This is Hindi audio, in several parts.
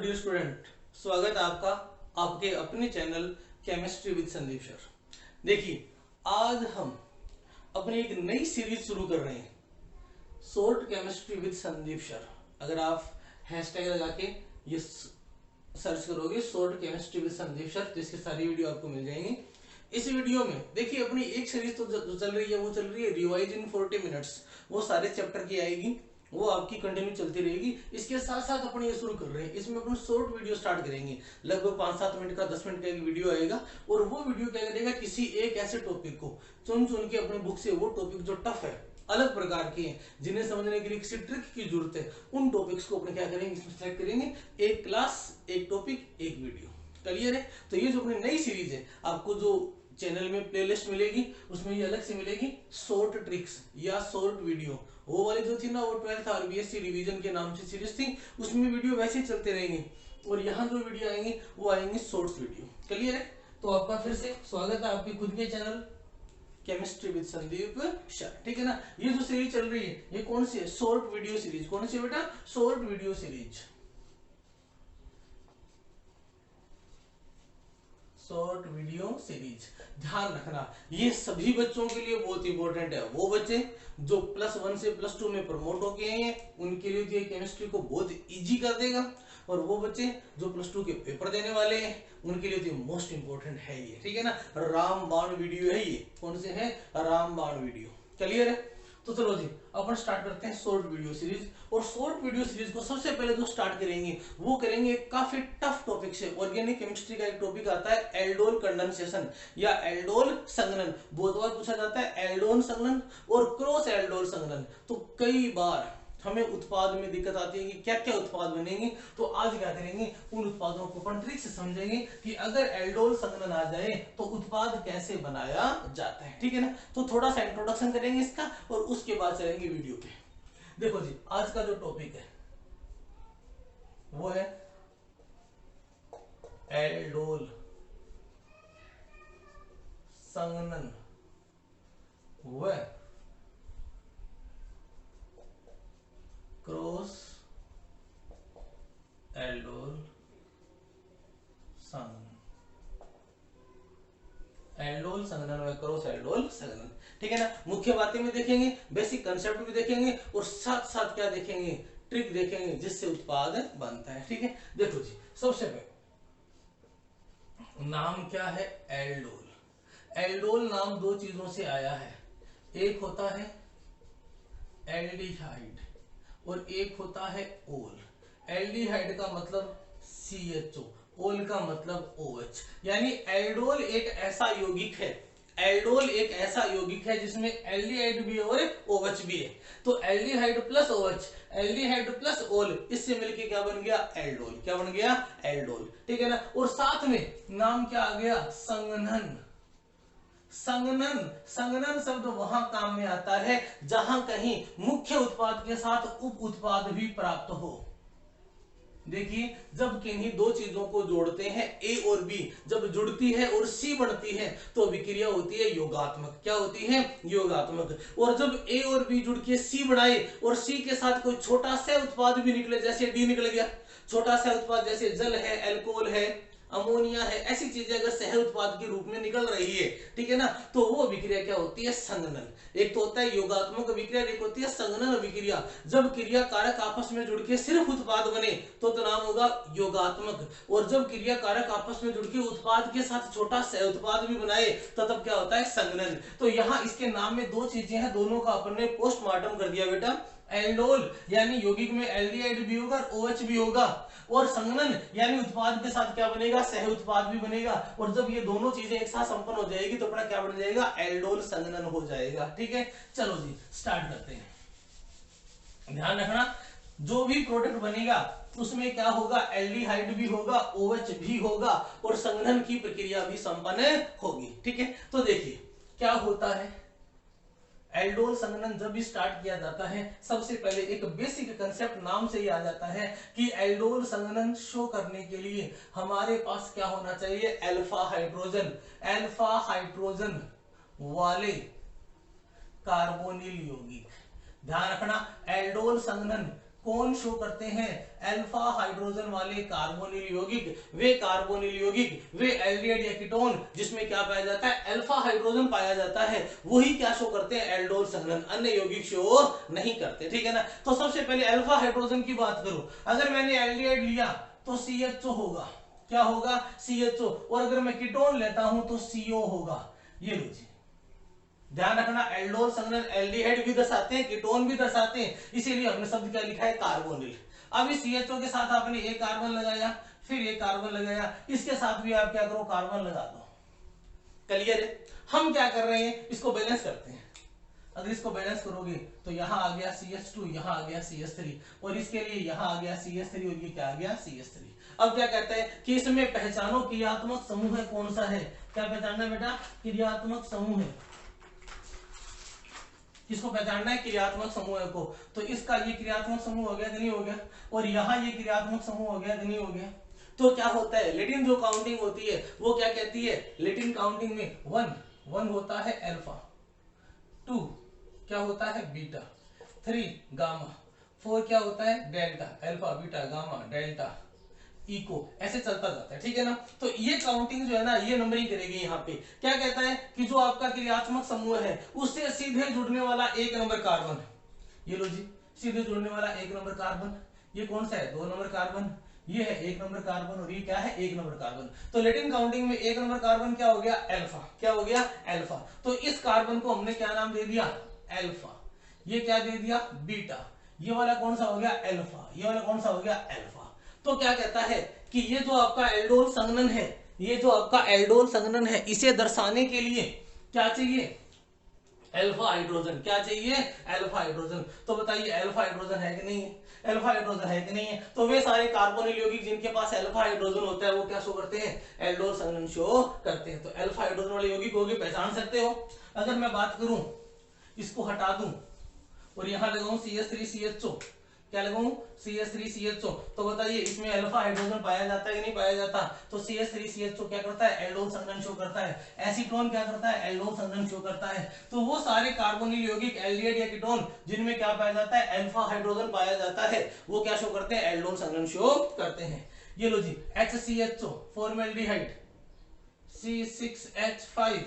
डियर स्टूडेंट, स्वागत है आपका आपके अपने channel chemistry with Sandeep sir. देखिए, आज हम अपनी एक नई सीरीज शुरू कर रहे हैं, short chemistry with Sandeep sir. अगर आप हैशटैग लगा के ये सर्च करोगे short chemistry with Sandeep sir, तो इसकी सारी वीडियो आपको मिल जाएंगी। इस वीडियो में देखिए, अपनी एक सीरीज तो जो चल रही है वो चल रही है रिवाइज इन 40 मिनट्स। वो सारे चैप्टर की आएगी, वो आपकी कंटिन्यू चलती रहेगी। इसके साथ साथ अपन ये शुरू कर रहे हैं, इसमें अपन शॉर्ट वीडियो स्टार्ट करेंगे। लगभग 5-7 मिनट का 10 मिनट का एक वीडियो आएगा, और वो वीडियो क्या करेगा, किसी एक ऐसे टॉपिक को चुन चुन के अपने बुक से, वो टॉपिक जो टफ है, अलग प्रकार के हैं, जिन्हें समझने के लिए किसी ट्रिक की जरूरत है, उन टॉपिक्स को अपने क्या करेंगे, इसमें सेलेक्ट करेंगे। एक क्लास, एक टॉपिक, एक वीडियो। क्लियर है? तो ये जो अपनी नई सीरीज है, आपको जो चैनल में प्लेलिस्ट मिलेगी, उसमें ये अलग से मिलेगी शॉर्ट ट्रिक्स या शॉर्ट वीडियो। वो वाली जो थी ना, वो 12th और बीएससी रिवीजन के नाम से सीरीज थी, उसमें वीडियो वैसे ही चलते रहेंगे। और यहाँ जो वीडियो आएंगे वो आएंगे शॉर्ट्स वीडियो। क्लियर है? तो आपका फिर से स्वागत है आपके खुद के channel chemistry with Sandeep sir. ठीक है ना? ये जो सीरीज चल रही है, ये कौन सी है? Short video series. कौन सी बेटा? Short video series. Short video series. ध्यान रखना, ये सभी बच्चों के लिए बहुत इंपॉर्टेंट है। वो बच्चे जो +1 से +2 में प्रमोट होके आए हैं, उनके लिए ये केमिस्ट्री को बहुत इजी कर देगा। और वो बच्चे जो +2 के पेपर देने वाले हैं, उनके लिए तो मोस्ट इंपॉर्टेंट है ये। ठीक है ना? रामबाण वीडियो है ये। कौन से है? रामबाण वीडियो। क्लियर है? तो चलो जी, अपन स्टार्ट करते हैं शॉर्ट वीडियो सीरीज। और शॉर्ट वीडियो सीरीज को सबसे पहले जो स्टार्ट करेंगे, वो करेंगे काफी टफ टॉपिक से। ऑर्गेनिक केमिस्ट्री का एक टॉपिक आता है एल्डोल कंडेंसेशन या एल्डोल संघनन। बहुत बार पूछा जाता है एल्डोल संघनन और क्रॉस एल्डोल संघनन। तो कई बार हमें उत्पाद में दिक्कत आती है कि क्या क्या उत्पाद बनेंगे। तो आज क्या करेंगे, उन उत्पादों को अपन ट्रिक से समझेंगे कि अगर एल्डोल संघनन आ जाए तो उत्पाद कैसे बनाया जाता है। ठीक है ना? तो थोड़ा सा इंट्रोडक्शन करेंगे इसका, और उसके बाद चलेंगे वीडियो पे। देखो जी, आज का जो टॉपिक है वो है एल्डोल संघनन व क्रॉस एल्डोल संघनन। एल्डोल संघनन व क्रॉस एल्डोल संघनन। ठीक है ना? मुख्य बातें में देखेंगे, बेसिक कंसेप्ट भी देखेंगे, और साथ साथ क्या देखेंगे, ट्रिक देखेंगे जिससे उत्पाद बनता है। ठीक है? देखो जी, सबसे पहले नाम क्या है? एल्डोल। एल्डोल नाम दो चीजों से आया है। एक होता है एल्डिहाइड और एक होता है ओल। एल्डिहाइड का मतलब CHO, ओल का मतलब OH। यानी एल्डोल एक ऐसा यौगिक है, एल्डोल एक ऐसा यौगिक है जिसमें एल्डिहाइड भी है और OH भी है। तो aldehyde plus OH, aldehyde plus ओल, इससे मिलके क्या बन गया? एल्डोल। क्या बन गया? एल्डोल। ठीक है ना? और साथ में नाम क्या आ गया? संघनन। संघनन, संघनन शब्द वहां काम में आता है जहां कहीं मुख्य उत्पाद के साथ उप उत्पाद भी प्राप्त हो। देखिए, जब किन्हीं दो चीजों को जोड़ते हैं, A और B, जब जुड़ती है और C बनती है, तो विक्रिया होती है योगात्मक। क्या होती है? योगात्मक। और जब A और B जुड़ के C बनाए और C के साथ कोई छोटा सा उत्पाद भी निकले, जैसे D निकल गया, छोटा सा उत्पाद जैसे जल है, अल्कोहल है, अमोनिया है, ऐसी चीजें अगर सह उत्पाद के रूप में निकल रही है, ठीक है ना, तो वो विक्रिया क्या होती है? संघनन। एक तो होता है योगात्मक विक्रिया, एक होती है संघनन विक्रिया। जब क्रिया कारक आपस में जुड़ के सिर्फ उत्पाद बने तो नाम होगा योगात्मक, और जब क्रिया कारक आपस में जुड़ के उत्पाद के साथ छोटा सह उत्पाद भी बनाए तो तब क्या होता है? संघनन। तो यहाँ इसके नाम में दो चीजें हैं, दोनों का अपन ने पोस्टमार्टम कर दिया बेटा। एल्डोल यानी यौगिक में एल्डिहाइड भी होगा, OH भी होगा, और संघनन यानी उत्पाद के साथ क्या बनेगा? सह उत्पाद भी बनेगा। और जब ये दोनों चीजें एक साथ संपन्न हो जाएगी तो अपना क्या बन जाएगा? एल्डोल संघनन हो जाएगा। ठीक है? चलो जी, स्टार्ट करते हैं। ध्यान रखना, जो भी प्रोडक्ट बनेगा उसमें क्या होगा? एल्डिहाइड भी होगा, OH भी होगा, और संघनन की प्रक्रिया भी संपन्न होगी। ठीक है? तो देखिए क्या होता है। एल्डोल संघनन जब भी स्टार्ट किया जाता है, सबसे पहले एक बेसिक कंसेप्ट नाम से ही आ जाता है कि एल्डोल संघनन शो करने के लिए हमारे पास क्या होना चाहिए? Alpha hydrogen. अल्फा हाइड्रोजन वाले कार्बोनिल यौगिक। ध्यान रखना, एल्डोल संघनन कौन शो करते हैं? अल्फा हाइड्रोजन वाले कार्बोनिल यौगिक, वे कार्बोनिल यौगिक, वे एल्डिहाइड या कीटोन जिसमें क्या पाया जाता है? अल्फा हाइड्रोजन पाया जाता है, वही क्या शो करते हैं? एल्डोल संघनन। अन्य यौगिक शो नहीं करते, ठीक है ना। तो सबसे पहले अल्फा हाइड्रोजन की बात करूं, अगर मैंने एल्डिहाइड लिया तो CHO होगा, क्या होगा? CHO। और अगर मैं कीटोन लेता हूं तो CO होगा। ये लो जी, ध्यान रखना, एल्डोल संघनन एल्डिहाइड भी दर्शाते हैं, कीटोन भी दर्शाते हैं, इसीलिए हमने शब्द क्या लिखा है? कार्बोनिल। अब इस CHO के साथ आपने एक कार्बन लगाया, फिर एक कार्बन लगाया, इसके साथ भी आप क्या करो? कार्बन लगा दो। क्लियर है? हम क्या कर रहे हैं? इसको बैलेंस करते हैं। अगर इसको बैलेंस करोगे तो यहां आ गया CH2, यहां आ गया CH3, और इसके लिए यहां आ गया CH3, और ये क्या आ गया? CH3। अब क्या कहते हैं कि इसमें पहचानो क्रियात्मक समूह है कौन सा है? क्या पहचानना है बेटा? क्रियात्मक समूह है। किसको पहचानना है? क्रियात्मक समूह को। तो इसका ये क्रियात्मक समूह हो गया कि नहीं हो गया? और यहाँ ये क्रियात्मक समूह हो गया कि नहीं हो गया? तो क्या होता है, लेटिन जो काउंटिंग होती है वो क्या कहती है? लेटिन काउंटिंग में 1 होता है अल्फा, 2 क्या होता है? बीटा, 3 गामा, 4 क्या होता है? Delta, alpha beta gamma delta echo, ऐसे चलता जाता है, ठीक है ना। तो ये काउंटिंग जो है ना, ये नंबरिंग करेगी। यहाँ पे क्या कहता है कि जो आपका क्रियात्मक समूह है उससे सीधे जुड़ने वाला 1 नंबर कार्बन, ये लो जी, सीधे जुड़ने वाला 1 नंबर कार्बन, ये कौन सा है? 2 नंबर कार्बन, ये है 1 नंबर कार्बन, और ये क्या है? 1 नंबर कार्बन। तो लेटिन काउंटिंग में 1 नंबर कार्बन क्या हो गया? अल्फा। क्या हो गया? अल्फा। तो इस कार्बन को हमने क्या नाम दे दिया? अल्फा। ये क्या दे दिया? बीटा। ये वाला कौन सा हो गया? अल्फा। ये वाला कौन सा हो गया? अल्फा। तो क्या कहता है कि ये जो आपका एल्डोल संघनन है, ये जो आपका एल्डोल संघनन है, इसे दर्शाने के लिए क्या चाहिए? Alpha hydrogen. क्या चाहिए? Alpha hydrogen. तो बताइए अल्फा हाइड्रोजन है कि नहीं है? अल्फा हाइड्रोजन है कि नहीं है? तो वे सारे कार्बोनिल यौगिक जिनके पास अल्फा हाइड्रोजन होता है वो क्या शो करते हैं? एल्डोल संघनन शो करते हैं। तो अल्फा हाइड्रोजन वाले यौगिक को भी पहचान सकते हो। अगर मैं बात करूं, इसको हटा दूं और यहां लगाऊं CH3CHO, क्या लगाऊं? CH3CHO, तो बताइए इसमें अल्फा हाइड्रोजन पाया जाता है कि नहीं पाया जाता? तो CH3CHO क्या करता है? एल्डोल संघनन शो करता है। एसीटोन क्या करता है? एल्डोल संघनन शो करता है। तो वो सारे कार्बोनिल यौगिक एल्डिहाइड या कीटोन जिनमें क्या पाया जाता है? अल्फा हाइड्रोजन पाया जाता है, वो क्या शो करते हैं? एल्डोल संघनन शो करते हैं। ये लो जी, HCHO formaldehyde, C6H5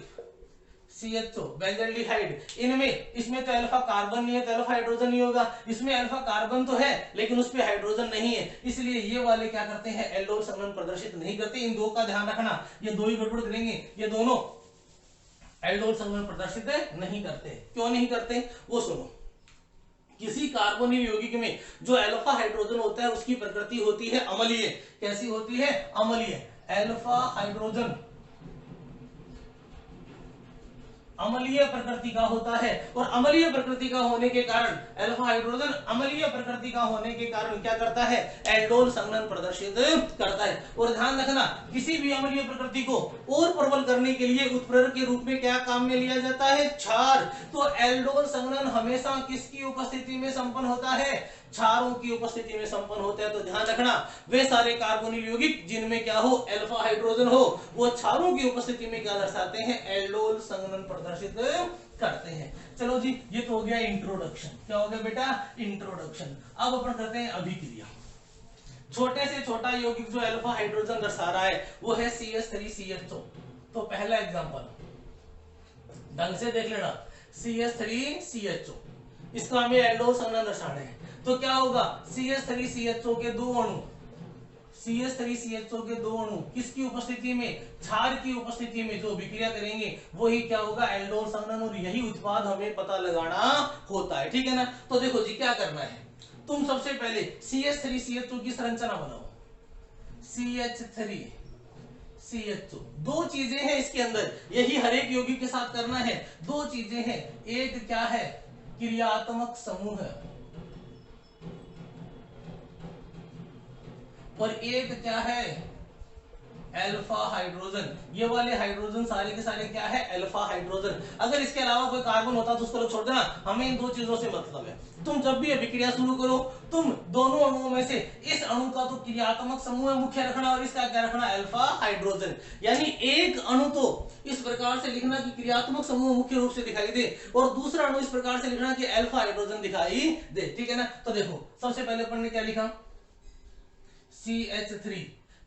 CHO benzaldehyde, इनमें इसमें तो अल्फा कार्बन नहीं है तो अल्फा हाइड्रोजन नहीं होगा। इसमें अल्फा कार्बन तो है लेकिन उसमें हाइड्रोजन नहीं है, इसलिए ये वाले क्या करते हैं? एल्डोल संघनन प्रदर्शित नहीं करते। इन दो का ध्यान रखना, ये दो ही गड़बड़ करेंगे, ये दोनों एल्डोल संघनन प्रदर्शित नहीं करते। क्यों नहीं करते? वो सुनो। किसी कार्बोनिल यौगिक में जो अल्फा हाइड्रोजन होता है उसकी प्रकृति होती है अम्लीय। कैसी होती है? अम्लीय। अल्फा हाइड्रोजन अम्लीय प्रकृति का होता है, और अम्लीय प्रकृति का होने के कारण अल्फा हाइड्रोजन अम्लीय प्रकृति का होने के कारण क्या करता है? एल्डोल संघनन प्रदर्शित करता है। और ध्यान रखना, किसी भी अम्लीय प्रकृति को और प्रबल करने के लिए उत्प्रेरक के रूप में क्या काम में लिया जाता है? क्षार। तो एल्डोल संघनन हमेशा किसकी उपस्थिति में संपन्न होता है? क्षारों की उपस्थिति में संपन्न होता है। तो ध्यान रखना, वे सारे कार्बोनिल यौगिक जिनमें क्या हो? अल्फा हाइड्रोजन हो, वो क्षारों की उपस्थिति में क्या दर्शाते हैं? एल्डोल संघनन प्रदर्शित करते हैं। चलो जी, ये तो हो गया इंट्रोडक्शन। क्या हो गया बेटा? इंट्रोडक्शन। अब अपन करते हैं अभिक्रिया। छोटे से छोटा यौगिक जो अल्फा हाइड्रोजन दर्शा रहा है वो है CH3CHO। तो पहला एग्जांपल ढंग से देख लेना, CH3CHO, इसका हमें एल्डोल संघनन दर्शाना है। तो क्या होगा? CH3CHO के दो अणु, CH3CHO के दो अणु किसकी उपस्थिति में? क्षार की उपस्थिति में जो विक्रिया करेंगे वही क्या होगा? एल्डोल संघनन। और यही उत्पाद हमें पता लगाना होता है, ठीक है ना। तो देखो जी, क्या करना है, तुम सबसे पहले CH3CHO की संरचना बनाओ। CH3CHO, दो चीजें हैं इसके अंदर, यही हर एक यौगिक के साथ करना है। दो चीजें हैं, एक क्या है? क्रियात्मक समूह है, और एक क्या है? Alpha hydrogen. ये वाले हाइड्रोजन सारे के सारे क्या है, अल्फा हाइड्रोजन। अगर इसके अलावा कोई कार्बन होता तो उसको लोग छोड़ देना, हमें इन दो चीजों से मतलब है। तुम जब भी अभिक्रिया शुरू करो, तुम दोनों अणुओं में से इस अणु का तो क्रियात्मक समूह मुख्य रखना और इसका क्या रखना, अल्फा हाइड्रोजन। यानी एक अणु तो इस प्रकार से लिखना कि क्रियात्मक समूह मुख्य रूप से दिखाई दे, और दूसरा अणु इस प्रकार से लिखना कि अल्फा हाइड्रोजन दिखाई दे, ठीक है ना। तो देखो सबसे पहले अपन ने क्या लिखा, CH3।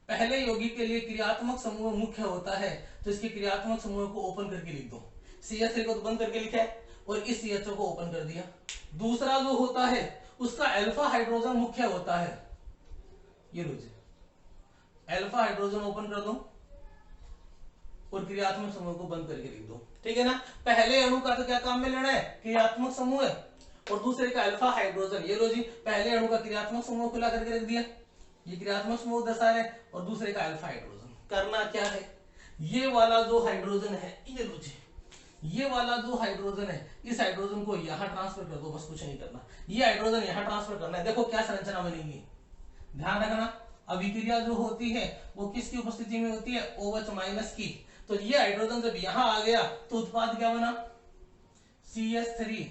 पहले यौगिक के लिए क्रियात्मक समूह मुख्य होता है, तो इसके क्रियात्मक समूह को ओपन करके लिख दो। CH3 को तो बंद करके लिखा है और इस CHO को ओपन कर दिया। दूसरा जो होता है उसका अल्फा हाइड्रोजन मुख्य होता है, ये लो जी, अल्फा हाइड्रोजन ओपन कर दो और क्रियात्मक समूह को बंद करके लिख दो, ठीक है ना। पहले अणु का तो क्या काम में लेना है, क्रियात्मक समूह है, और दूसरे का अल्फा हाइड्रोजन। ये लो जी, पहले अणु का क्रियात्मक समूह खुला करके रख दिया, ये क्रियात्मक समूह दर्शा रहे, और दूसरे का अल्फा हाइड्रोजन। करना क्या है, ये वाला जो हाइड्रोजन है, ये लो जी, ये वाला जो हाइड्रोजन है, इस हाइड्रोजन को यहां ट्रांसफर कर दो, बस कुछ नहीं करना। ये हाइड्रोजन यहां ट्रांसफर करना है। देखो क्या संरचना बनेगी, ध्यान रखना। अभिक्रिया जो होती है वो किसकी उपस्थिति में होती है, OH माइनस की। तो ये हाइड्रोजन जब यहां आ गया तो उत्पाद क्या बना, CH3,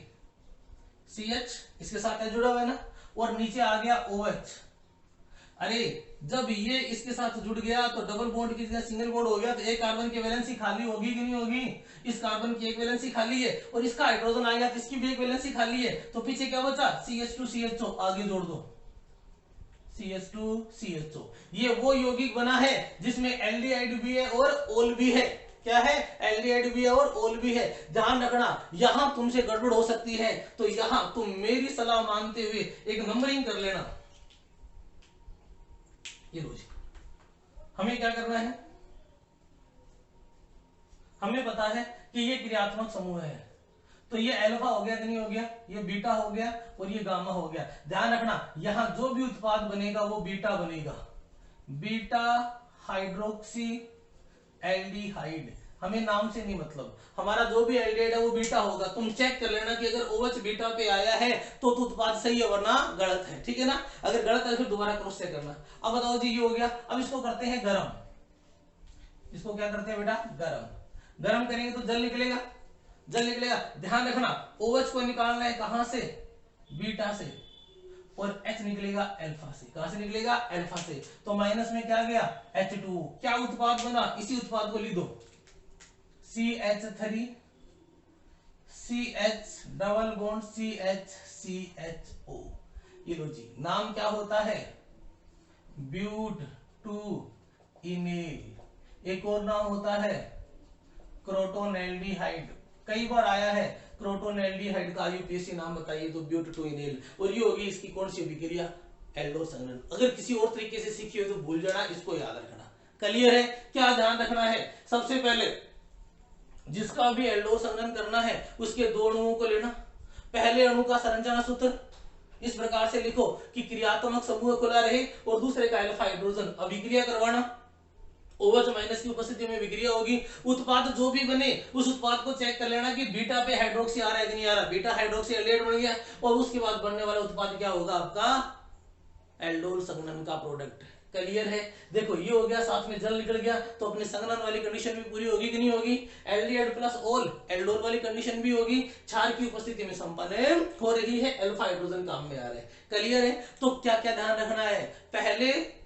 CH इसके साथ जुड़ा हुआ है ना, और नीचे आ गया OH। अरे जब ये इसके साथ जुड़ गया तो डबल बॉन्ड की जगह सिंगल बॉन्ड हो गया, तो एक कार्बन की वैलेंसी खाली होगी कि नहीं होगी, इस कार्बन की एक वैलेंसी खाली है, और इसका हाइड्रोजन आ गया तो इसकी भी एक वैलेंसी खाली है, तो पीछे क्या बचा, CH2 CHO, आगे जोड़ दो CH2 CHO। ये वो यौगिक बना है जिसमें एल्डिहाइड भी है और ओल भी है। क्या है, एल्डिहाइड भी है और ओल भी है। ध्यान रखना, यहां तुमसे गड़बड़ हो सकती है, तो यहां तुम मेरी सलाह मानते हुए एक नंबरिंग कर लेना। ये लो जी, हमें क्या करना है, हमें पता है कि ये क्रियात्मक समूह है, तो ये अल्फा हो गया कि नहीं हो गया, ये बीटा हो गया और ये गामा हो गया। ध्यान रखना, यहां जो भी उत्पाद बनेगा वो बीटा बनेगा, बीटा हाइड्रोक्सी एल्डिहाइड। हमें नाम से नहीं मतलब, हमारा जो भी एल्डिहाइड है वो बीटा होगा। तुम चेक कर लेना कि अगर OH बीटा पे आया है तो उत्पाद सही है, वरना गलत है, ठीक है ना। अगर गलत है फिर दोबारा क्रॉस चेक करना। अब बताओ जी, ये हो गया। अब इसको करते हैं गरम, इसको क्या करते हैं बेटा, गरम। गरम करेंगे तो जल निकलेगा, जल निकलेगा। ध्यान रखना, OH को निकालना है कहां से, बीटा से, और H निकलेगा अल्फा से। कहां से निकलेगा, अल्फा से। तो माइनस में क्या गया, H2। क्या उत्पाद बना, इसी उत्पाद को लिख दो, CH3 CH double bond CH CHO। ये लो जी, नाम क्या होता है, ब्यूट टू इनेल। एक और नाम होता है क्रोटोनेल्डिहाइड, कई बार आया है क्रोटोनेल्डिहाइड का, यूपीएससी नाम बताइए तो ब्यूट टू इनेल। और ये होगी इसकी कौन सी अभिक्रिया, एल्डोल संघनन। अगर किसी और तरीके से सीखी हो तो भूल जाना, इसको याद रखना। क्लियर है, क्या ध्यान रखना है, सबसे पहले जिसका भी एल्डोल संघनन करना है उसके दो अणुओं को लेना। पहले अणु का संरचना सूत्र इस प्रकार से लिखो कि क्रियात्मक समूह खुला रहे और दूसरे का अल्फा हाइड्रोजन। अभिक्रिया करवाना, OH माइनस की उपस्थिति में विक्रिया होगी, उत्पाद जो भी बने उस उत्पाद को चेक कर लेना कि बीटा पे हाइड्रोक्सी आ रहा है कि नहीं आ रहा। बीटा हाइड्रोक्सी एल्डिहाइड बन गया, और उसके बाद बनने वाला उत्पाद क्या होगा, आपका एल्डोल संघनन का प्रोडक्ट। क्लियर है, देखो ये हो गया, साथ में जल निकल गया, तो अपने संघनन वाली कंडीशन भी पूरी होगी कि नहीं होगी, एल्डिहाइड प्लस ओल, एल्डोल वाली कंडीशन भी होगी। क्षार की उपस्थिति में संपन्न हो रही है, अल्फा हाइड्रोजन काम में आ रहे हैं। क्लियर है, तो क्या क्या ध्यान रखना है,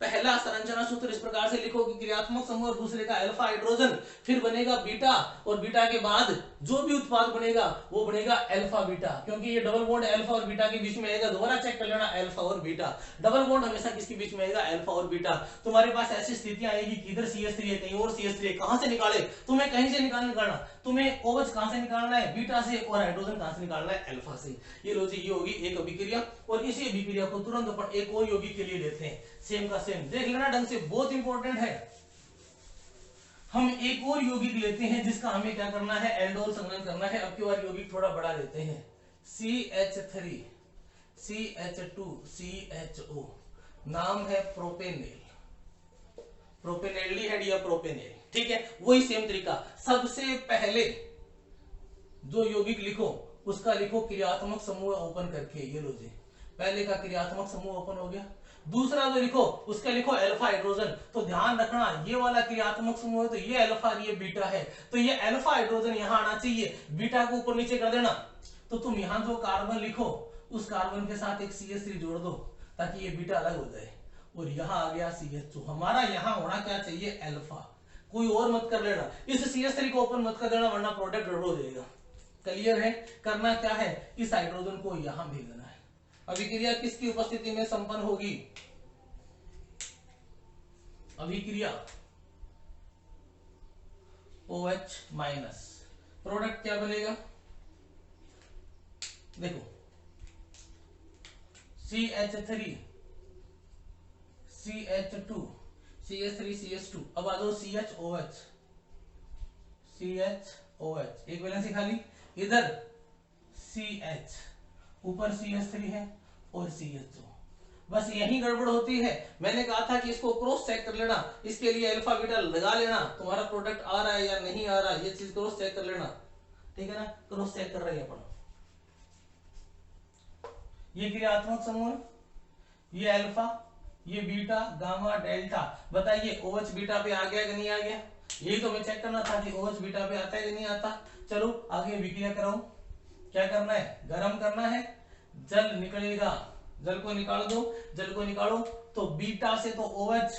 पहला संरचना सूत्र इस प्रकार से लिखो कि क्रियात्मक समूह और दूसरे का अल्फा हाइड्रोजन, फिर बनेगा बीटा, और बीटा के बाद जो भी उत्पाद बनेगा वो बनेगा अल्फा बीटा, क्योंकि ये डबल बॉन्ड अल्फा और बीटा के बीच में आएगा। दोबारा चेक कर लेना, अल्फा और बीटा, डबल बॉन्ड हमेशा किसके बीच में आएगा, अल्फा और बीटा। तुम्हारे पास ऐसी स्थितियां आएगी कि इधर CH3 है, कहीं और CH3 है, कहां से निकाले, तुम्हें कहीं से निकालना, तुम्हें OH कहां से निकालना है, बीटा से, और हाइड्रोजन कहां से निकालना है, अल्फा से। ये लो जी, ये होगी एक अभिक्रिया, और इसी अभिक्रिया को तुरंत अपन एक और यौगिक के लिए लेते हैं, सेम का सेम, देख लेना ढंग से, बहुत इंपॉर्टेंट है। हम एक और यौगिक लेते हैं जिसका हमें क्या करना है, एल्डोल संघनन करना है। अब की बार यौगिक थोड़ा बड़ा लेते हैं, CH3 CH2 CHO, नाम है प्रोपेनेल, प्रोपेनेल्डिहाइड या प्रोपेनेल, ठीक है। वही सेम तरीका, सबसे पहले जो यौगिक लिखो उसका लिखो क्रियात्मक समूह ओपन करके। ये लो जी, पहले का क्रियात्मक समूह ओपन हो गया, दूसरा जो लिखो उसका लिखो अल्फा हाइड्रोजन। तो ध्यान रखना ये वाला क्रियात्मक समूह है तो ये अल्फा और ये बीटा है, तो ये अल्फा हाइड्रोजन यहां आना चाहिए, बीटा को ऊपर नीचे कर देना। तो तुम यहां जो कार्बन लिखो उस कार्बन के साथ एक CH3 जोड़ दो ताकि ये बीटा अलग हो जाए, और यहां आ गया CH2। हमारा यहां होना क्या चाहिए, अल्फा, कोई और मत कर लेना, इस CH3 को ओपन मत कर देना वरना प्रोडक्ट गड़बड़ हो जाएगा। क्लियर है? करना क्या है, इस हाइड्रोजन को यहां भेज देना है। अभिक्रिया किसकी उपस्थिति में संपन्न होगी, अभिक्रिया OH माइनस, प्रोडक्ट क्या बनेगा, देखो CH3 CH2 CH3 CH2, अब आ जाओ CHOH CHOH, एक वैलेंसी खाली, इधर CH, ऊपर CH3 है और CH2, बस यही गड़बड़ होती है। मैंने कहा था कि इसको क्रॉस चेक कर लेना, इसके लिए अल्फा बीटा लगा लेना, तुम्हारा प्रोडक्ट आ रहा है या नहीं आ रहा है ये चीज क्रॉस चेक कर लेना, ठीक है ना। क्रॉस चेक कर रहे हैं अपन, ये क्रियात्मक समूह, ये अल्फा, ये बीटा गामा डेल्टा, बताइए OH बीटा पे आ गया कि नहीं आ गया, यही तो मैं चेक करना था कि OH बीटा पे आता है कि नहीं आता। चलो आगे विक्रिया कराओ, क्या करना है, गर्म करना है, जल निकलेगा, जल को निकाल दो, जल को निकालो तो बीटा से तो OH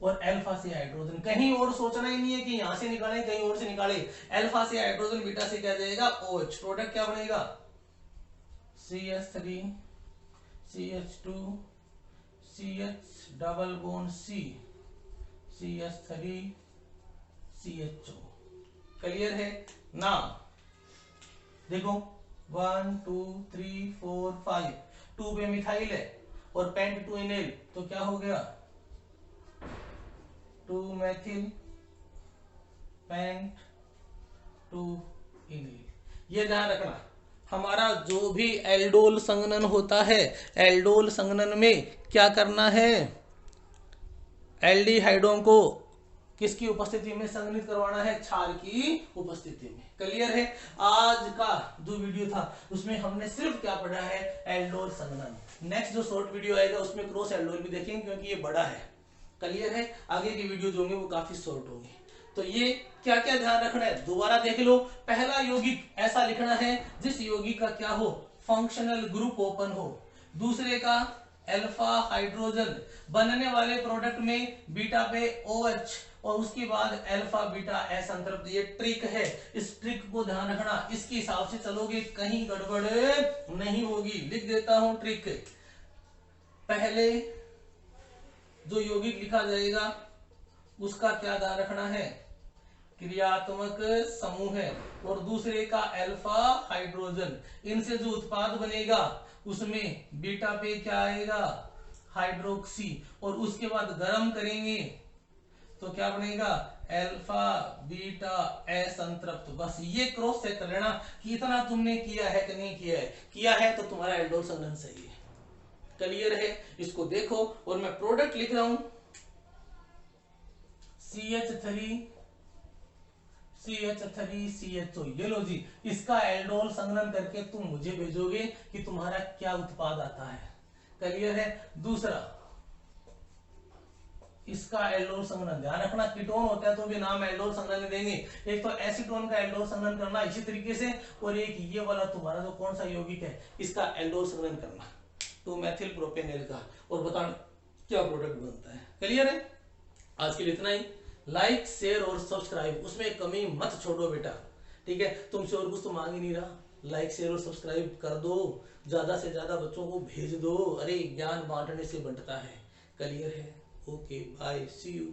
और अल्फा से हाइड्रोजन, कहीं और सोचना ही नहीं है कि यहां से निकाले कहीं और से निकाले, अल्फा से हाइड्रोजन बीटा से क्या जाएगा OH, प्रोडक्ट क्या बनेगा CH3 CH2 CH double bond C CH3 CHO। Clear है ना, देखो 1 2 3 4 5, 2 पे मिथाइल है और पेंट 2 इनेल, तो क्या हो गया 2 मेथिल पेंट 2 इनेल। ये ध्यान रखना, हमारा जो भी एल्डोल संघनन होता है, एल्डोल संघनन में क्या करना है, एल्डिहाइडों को किसकी उपस्थिति में संघनित करवाना है, क्षार की उपस्थिति में। क्लियर है? आज का जो वीडियो था उसमें हमने सिर्फ क्या पढ़ा है, एल्डोल संघनन। नेक्स्ट जो शॉर्ट वीडियो आएगा उसमें क्रॉस एल्डोल भी देखेंगे क्योंकि ये बड़ा है। क्लियर है? आगे की वीडियो जो होंगे वो काफी शॉर्ट होंगी। तो ये क्या क्या ध्यान रखना है दोबारा देख लो। पहला यौगिक ऐसा लिखना है जिस यौगिक का क्या हो, फंक्शनल ग्रुप ओपन हो। दूसरे का अल्फा हाइड्रोजन, बनने वाले प्रोडक्ट में बीटा पे OH और उसके बाद अल्फा बीटा असंतृप्त। ये ट्रिक है, इस ट्रिक को ध्यान रखना, इसके हिसाब से चलोगे कहीं गड़बड़ नहीं होगी। लिख देता हूं ट्रिक। पहले जो यौगिक लिखा जाएगा उसका क्या ध्यान रखना है, क्रियात्मक समूह है, और दूसरे का अल्फा हाइड्रोजन। इनसे जो उत्पाद बनेगा उसमें बीटा पे क्या आएगा, हाइड्रोक्सी, और उसके बाद गर्म करेंगे तो क्या बनेगा, अल्फा बीटा असंतृप्त। बस ये क्रॉस चेक कर लेना कि इतना तुमने किया है कि नहीं किया है। किया है तो तुम्हारा एल्डोल संघनन सही है। क्लियर है? इसको देखो, और मैं प्रोडक्ट लिख रहा हूं CH3 CHO। ये लो जी, इसका एल्डोल संघनन करके तुम मुझे भेजोगे कि तुम्हारा क्या उत्पाद आता है। क्लियर है? दूसरा इसका एल्डोल संघनन, ध्यान रखना कीटोन होता है तो भी नाम एल्डोल संघनन देंगे। एक तो एसीटोन का एल्डोल संघनन करना इसी तरीके से, और एक ये वाला तुम्हारा जो कौन सा यौगिक है इसका एल्डोल संघनन करना 2 मेथिल प्रोपेनॉल का, और बताना क्या प्रोडक्ट बनता है। क्लियर है? आज के लिए इतना ही। लाइक शेयर और सब्सक्राइब, उसमें कमी मत छोड़ो बेटा, ठीक है? तुमसे और कुछ तो मांग ही नहीं रहा, लाइक शेयर और सब्सक्राइब कर दो, ज्यादा से ज्यादा बच्चों को भेज दो। अरे ज्ञान बांटने से बढ़ता है। क्लियर है? Okay bye, see you.